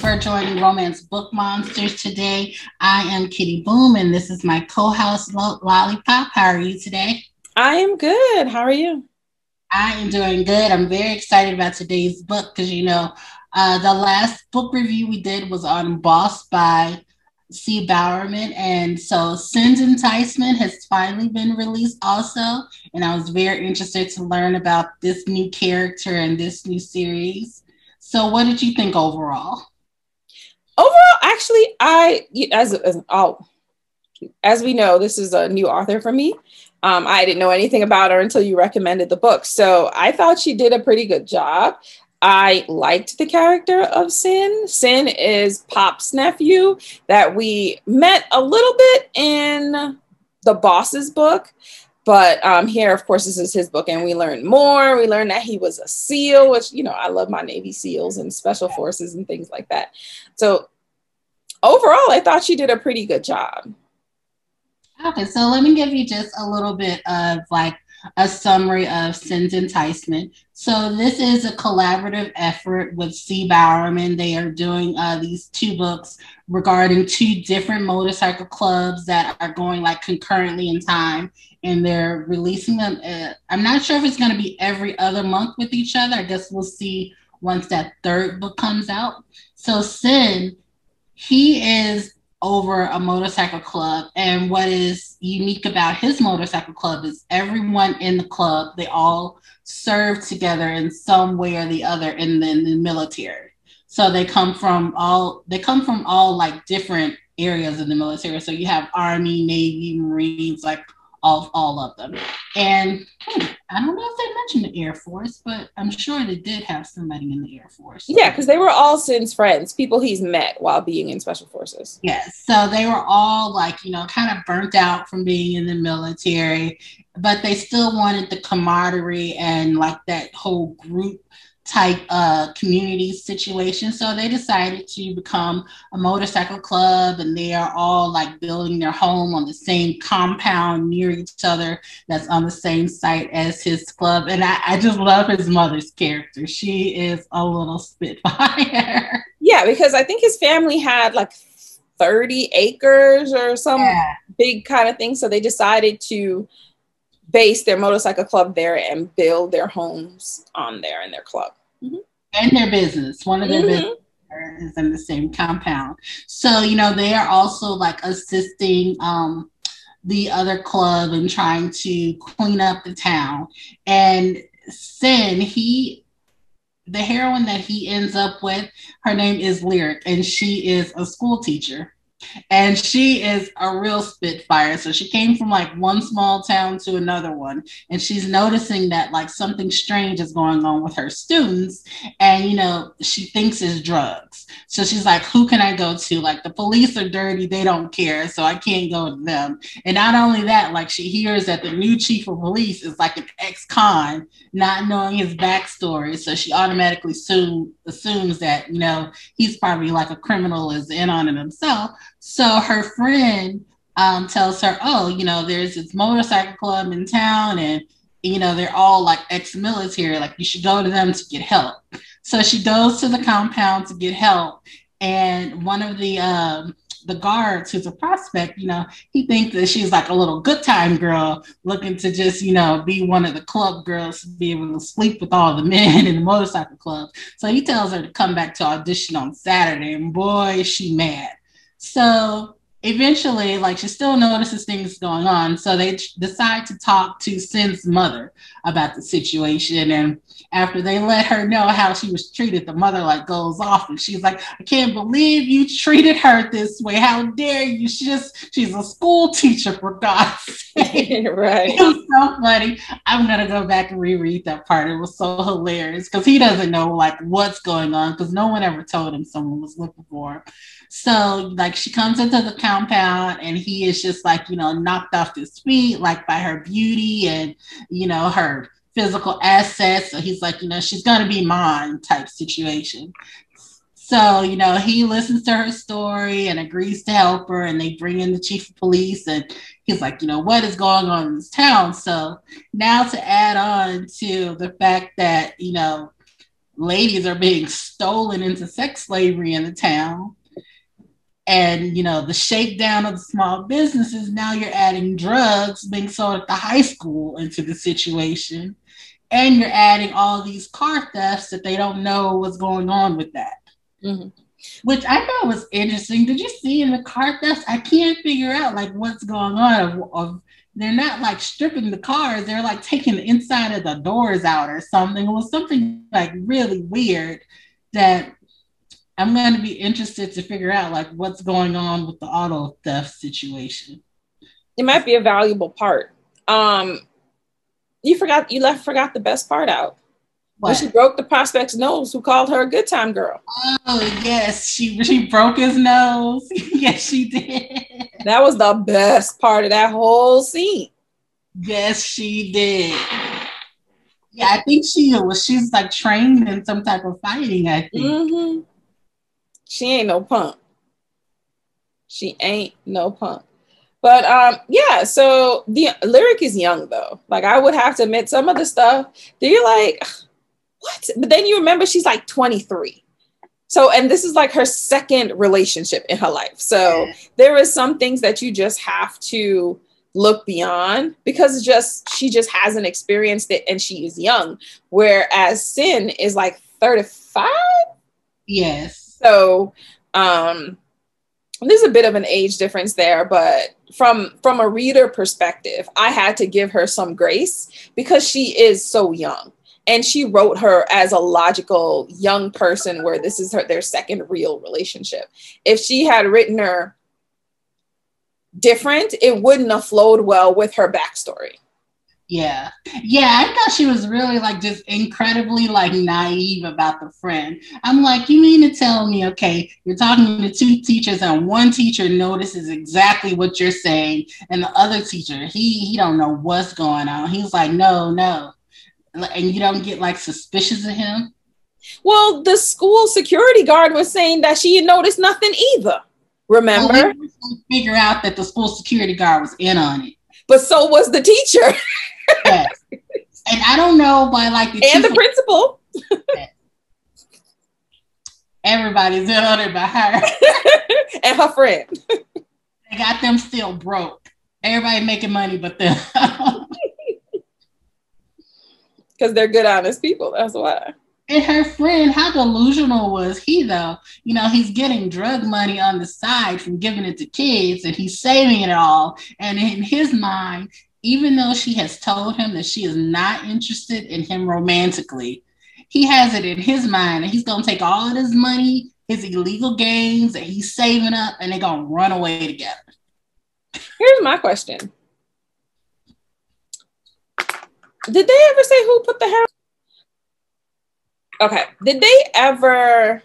for joining Romance Book Monsters today. I am Kitty Boom, and this is my co-host Lollipop. How are you today? I am good. How are you? I am doing good. I'm very excited about today's book because the last book review we did was on Boss by C. Bowerman, and so Sin's Enticement has finally been released also, and I was very interested to learn about this new character and this new series. So, what did you think overall? Overall, actually, as we know, this is a new author for me. I didn't know anything about her until you recommended the book. So I thought she did a pretty good job. I liked the character of Sin. Sin is Pop's nephew that we met a little bit in the Boss's book. But here, of course, this is his book, and we learned more. We learned that he was a SEAL, which, I love my Navy SEALs and special forces and things like that. So overall, I thought she did a pretty good job. Okay, so let me give you just a little bit of like a summary of Sin's Enticement. So this is a collaborative effort with C. Bowerman. They are doing these two books regarding two different motorcycle clubs that are going like concurrently in time, and they're releasing them. I'm not sure if it's going to be every other month with each other. I guess we'll see once that third book comes out. So Sin, he is over a motorcycle club, and what is unique about his motorcycle club is everyone in the club, they all serve together in some way or the other in the military. So they come from all like different areas in the military. So you have Army, Navy, Marines, like all of them. And I don't know if they mentioned the Air Force, but I'm sure they did have somebody in the Air Force. Yeah, because they were all Sin's friends, people he's met while being in special forces. Yes. So they were all like, kind of burnt out from being in the military, but they still wanted the camaraderie and like that whole group type community situation. So they decided to become a motorcycle club, and they are all like building their home on the same compound near each other that's on the same site as his club. And I just love his mother's character. She is a little spitfire. Yeah, because I think his family had like 30 acres or some big kind of thing. So they decided to base their motorcycle club there and build their homes on there in their club. Mm-hmm. And their business. One of their business is in the same compound. So, they are also like assisting the other club and trying to clean up the town. And Sin, the heroine that he ends up with, her name is Lyric, and she is a school teacher. And she is a real spitfire. So she came from like one small town to another one, and she's noticing that like something strange is going on with her students, and she thinks it's drugs. So she's like, who can I go to? Like, the police are dirty, they don't care, so I can't go to them. And not only that, like, she hears that the new chief of police is like an ex-con, not knowing his backstory. So she automatically assumes that he's probably like a criminal, is in on it himself. So her friend tells her, oh, there's this motorcycle club in town, and they're all like ex-military, like you should go to them to get help. So she goes to the compound to get help, and one of the guards, who's a prospect, he thinks that she's like a little good time girl looking to just, be one of the club girls to be able to sleep with all the men in the motorcycle club. So he tells her to come back to audition on Saturday, and boy, is she mad. So eventually, like, she still notices things going on. So they decide to talk to Sin's mother about the situation. And after they let her know how she was treated, the mother like goes off, and she's like, I can't believe you treated her this way. How dare you? She's a school teacher, for God's sake. Right. It was so funny. I'm going to go back and reread that part. It was so hilarious because he doesn't know like what's going on, because no one ever told him someone was looking for him. So like she comes into the compound, and he is just like, knocked off his feet, like by her beauty and, her physical assets. So he's like, she's going to be mine type situation. So, he listens to her story and agrees to help her, and they bring in the chief of police, and he's like, what is going on in this town? So now, to add on to the fact that, ladies are being stolen into sex slavery in the town. And, you know, the shakedown of the small businesses, now you're adding drugs being sold at the high school into the situation. And you're adding all these car thefts that they don't know what's going on with that. Mm-hmm. Which I thought was interesting. Did you see in the car thefts? I can't figure out like what's going on. They're not like stripping the cars. They're like taking the inside of the doors out or something. It was something like really weird that I'm going to be interested to figure out like what's going on with the auto theft situation. It might be a valuable part. You forgot the best part out. What? When she broke the prospect's nose, who called her a good time girl. Oh, yes. She broke his nose. Yes, she did. That was the best part of that whole scene. Yes, she did. Yeah, I think she's like trained in some type of fighting, I think. Mm-hmm. She ain't no punk. She ain't no punk. But yeah, so the lyric is young though. Like I would have to admit some of the stuff that you're like, what? But then you remember she's like 23. So, and this is like her second relationship in her life. So there is some things that you just have to look beyond because she just hasn't experienced it and she is young. Whereas Sin is like 35. Yes. So there's a bit of an age difference there, but from a reader perspective, I had to give her some grace because she is so young. And she wrote her as a logical young person where this is their second real relationship. If she had written her different, it wouldn't have flowed well with her backstory. Yeah. Yeah, I thought she was really like just incredibly like naive about the friend. I'm like, you mean to tell me, okay, you're talking to two teachers and one teacher notices exactly what you're saying and the other teacher, he don't know what's going on. He's like, no. And you don't get like suspicious of him? Well, the school security guard was saying that she had noticed nothing either. Remember? Well, we figure out that the school security guard was in on it. But so was the teacher. Yes. And I don't know by like the principal. Everybody's in on it by her. And her friend. They got them still broke. Everybody making money but them. Because they're good, honest people. That's why. And her friend, how delusional was he, though? You know, he's getting drug money on the side from giving it to kids, and he's saving it all. And in his mind, even though she has told him that she is not interested in him romantically, he has it in his mind that he's going to take all of his money, his illegal gains that he's saving up, and they're going to run away together. Here's my question. Did they ever say who put the heroin? Okay. Did they ever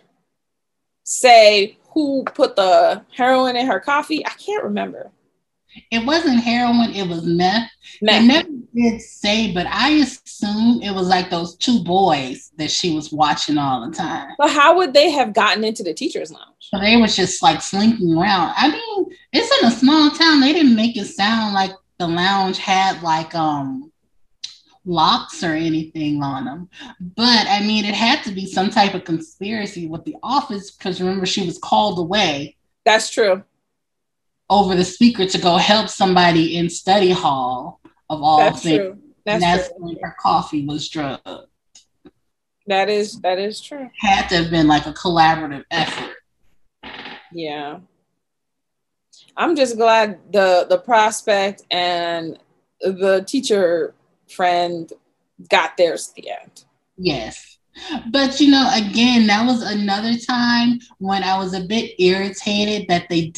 say who put the heroin in her coffee? I can't remember. It wasn't heroin. It was meth. They never did say, but I assume it was like those two boys that she was watching all the time. But how would they have gotten into the teacher's lounge? So they was just like slinking around. I mean, it's in a small town. They didn't make it sound like the lounge had like locks or anything on them. But I mean, it had to be some type of conspiracy with the office because remember, she was called away. That's true. Over the speaker to go help somebody in study hall of all that's things. True. That's when her coffee was drugged. That is true. Had to have been like a collaborative effort. Yeah. I'm just glad the prospect and the teacher friend got theirs at the end. Yes. But you know, again, that was another time when I was a bit irritated that they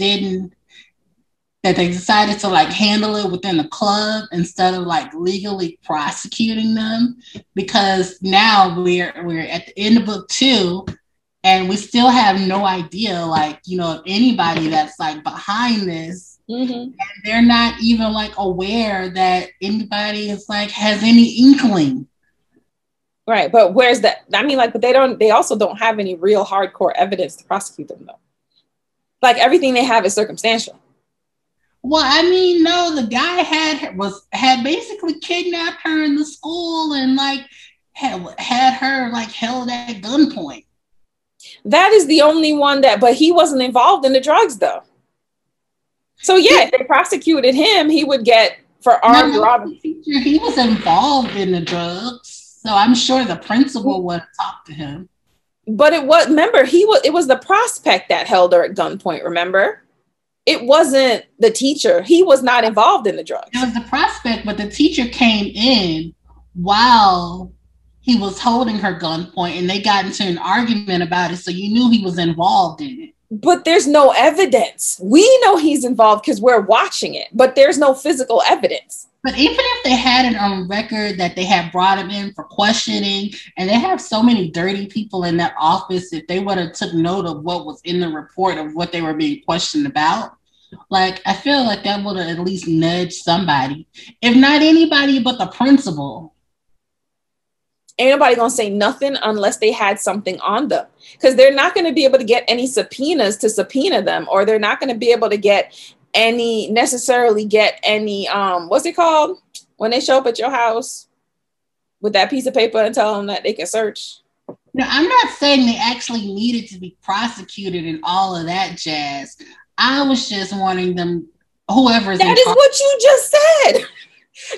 decided to like handle it within the club instead of like legally prosecuting them, because now we're at the end of book 2 and we still have no idea, like, you know, of anybody that's like behind this. Mm-hmm. And they're not even like aware that anybody is like has any inkling. Right, but where's that? I mean, like, but they also don't have any real hardcore evidence to prosecute them though. Like everything they have is circumstantial. Well, I mean, no, the guy had basically kidnapped her in the school and like had her like held at gunpoint. That is the only one but he wasn't involved in the drugs though. So yeah, if they prosecuted him, he would get for armed robbery. He was involved in the drugs, so I'm sure the principal would have talked to him. But it was the prospect that held her at gunpoint, remember? It wasn't the teacher. He was not involved in the drugs. It was the prospect, but the teacher came in while he was holding her gunpoint and they got into an argument about it, so you knew he was involved in it. But there's no evidence. We know he's involved because we're watching it, but there's no physical evidence. But even if they had it on record that they had brought him in for questioning, and they have so many dirty people in that office, if they would have took note of what was in the report of what they were being questioned about, like, I feel like that would have at least nudged somebody. If not anybody but the principal. Ain't nobody gonna say nothing unless they had something on them, because they're not going to be able to get any subpoenas to subpoena them, or they're not going to be able to get any what's it called when they show up at your house with that piece of paper and tell them that they can search. No, I'm not saying they actually needed to be prosecuted and all of that jazz. I was just wanting them, whoever's that is what you just said.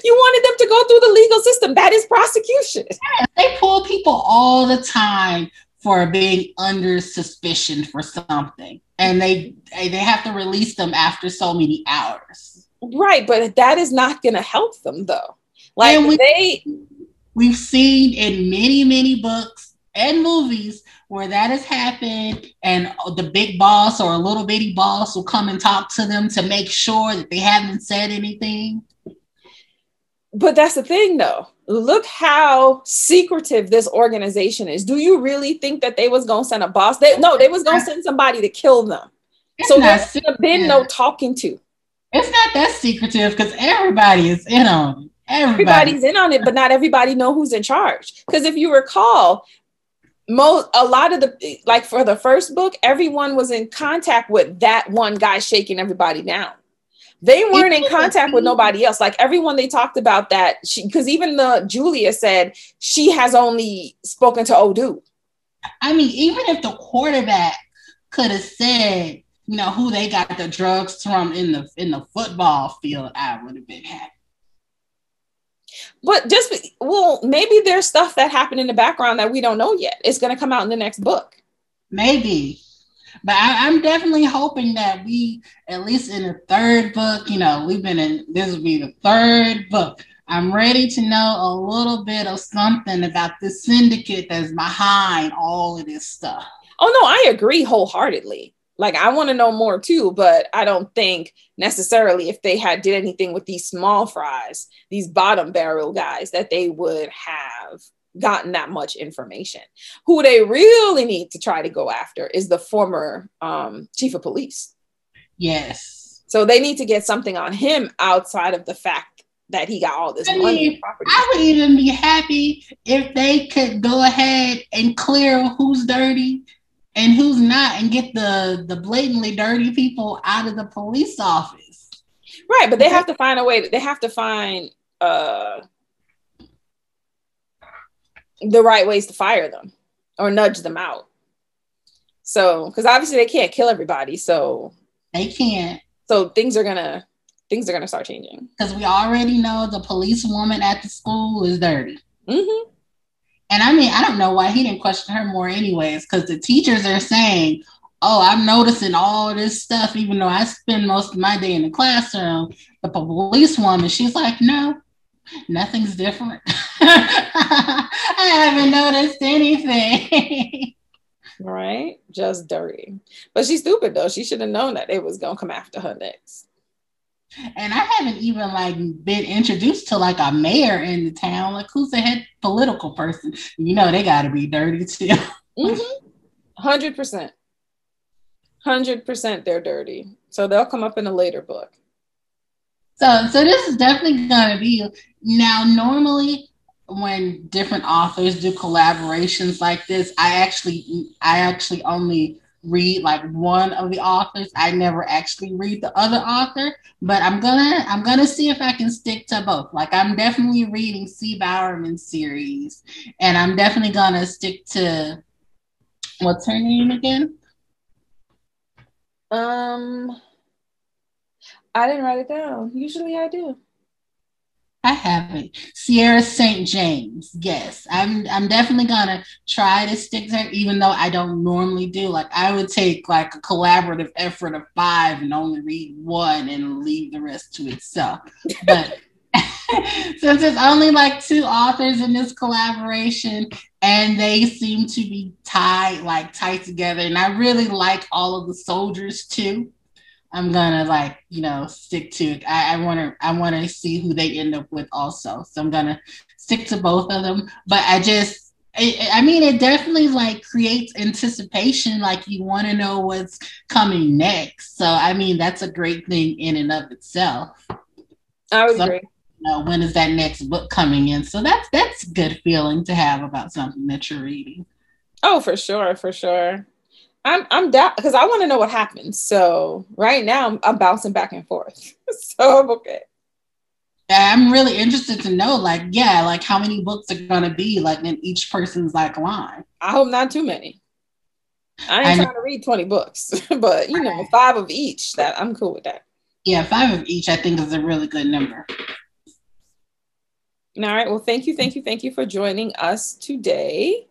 You wanted them to go through the legal system. That is prosecution. Yeah, they pull people all the time for being under suspicion for something, and they have to release them after so many hours. Right, but that is not going to help them, though. Like, we've seen in many, many books and movies where that has happened, and the big boss or a little bitty boss will come and talk to them to make sure that they haven't said anything. But that's the thing, though. Look how secretive this organization is. Do you really think that they was going to send a boss? They was going to send somebody to kill them. So there's been no talking to. It's not that secretive because everybody is in on it. Everybody's in on it, but not everybody know who's in charge. Because if you recall, a lot of the, like for the first book, everyone was in contact with that one guy shaking everybody down. They weren't in contact with nobody else. Like everyone they talked about that, because even Julia said she has only spoken to Odu. I mean, even if the quarterback could have said, who they got the drugs from in the football field, I would have been happy. But maybe there's stuff that happened in the background that we don't know yet. It's going to come out in the next book. Maybe. But I'm definitely hoping that we, at least in the third book, this will be the third book. I'm ready to know a little bit of something about this syndicate that's behind all of this stuff. Oh, no, I agree wholeheartedly. Like, I want to know more too, but I don't think necessarily if they did anything with these small fries, these bottom barrel guys, that they would have gotten that much information. Who they really need to try to go after is the former chief of police. Yes. So they need to get something on him outside of the fact that he got all this money. I would even be happy if they could go ahead and clear who's dirty and who's not, and get the blatantly dirty people out of the police office. Right, but they have to find a way. They have to find the right ways to fire them or nudge them out. So, because obviously they can't kill everybody, so they can't. So things are gonna start changing. Because we already know the police woman at the school is dirty. Mm-hmm. And I mean, I don't know why he didn't question her more anyways, because the teachers are saying, oh, I'm noticing all this stuff, even though I spend most of my day in the classroom. The police woman, she's like, no, nothing's different. I haven't noticed anything. Right? Just dirty. But she's stupid, though. She should have known that they was going to come after her next. And I haven't even been introduced to a mayor in the town. Like, who's the head political person? They got to be dirty too. 100%. 100% they're dirty. So they'll come up in a later book. So this is definitely going to be, now normally when different authors do collaborations like this, I actually only read like one of the authors. I never actually read the other author, but I'm gonna see if I can stick to both. Like I'm definitely reading C. Bowerman series, and I'm definitely gonna stick to what's her name again? I didn't write it down. Usually I do. I haven't. Ciara St. James. Yes, I'm definitely gonna try to stick to her, even though I don't normally do. Like I would take like a collaborative effort of 5 and only read one and leave the rest to itself. But since it's only like 2 authors in this collaboration and they seem to be tight together, and I really like all of the soldiers too. I'm gonna stick to it. I want to see who they end up with also. So I'm gonna stick to both of them. But I mean, it definitely like creates anticipation. Like you want to know what's coming next. So I mean, that's a great thing in and of itself. I would agree. When is that next book coming in? So that's a good feeling to have about something that you're reading. Oh, for sure, for sure. I'm down because I want to know what happens. So right now I'm bouncing back and forth. So I'm okay. I'm really interested to know, like how many books are gonna be like in each person's like line. I hope not too many. I ain't trying to read 20 books, but 5 of each. That I'm cool with that. Yeah, 5 of each I think is a really good number. All right. Well, thank you for joining us today.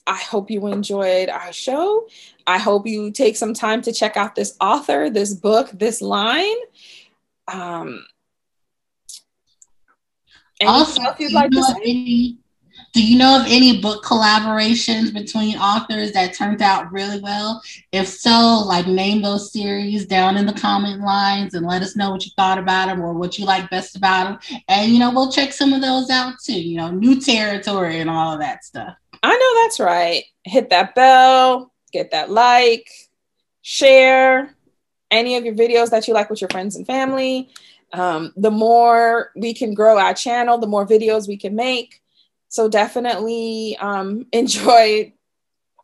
I hope you enjoyed our show. I hope you take some time to check out this author, this book, this line. Also, do you know of any book collaborations between authors that turned out really well? If so, like name those series down in the comment lines and let us know what you thought about them or what you like best about them. And, we'll check some of those out too, new territory and all of that stuff. I know that's right. Hit that bell, get that like, share any of your videos that you like with your friends and family. The more we can grow our channel, the more videos we can make. So definitely enjoy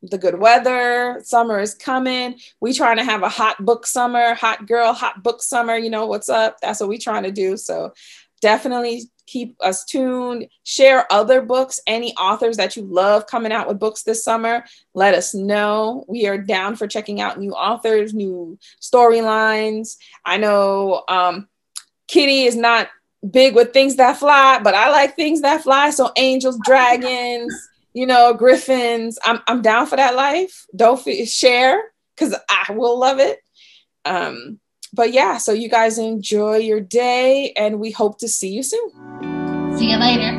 the good weather. Summer is coming. We trying to have a hot book summer, hot girl, hot book summer. You know what's up? That's what we trying to do. So definitely keep us tuned. Share other books, any authors that you love coming out with books this summer. Let us know. We are down for checking out new authors, new storylines. I know Kitty is not big with things that fly, but I like things that fly. So angels, dragons, griffins. I'm down for that life. Don't share because I will love it. But yeah, so you guys enjoy your day and we hope to see you soon. See you later.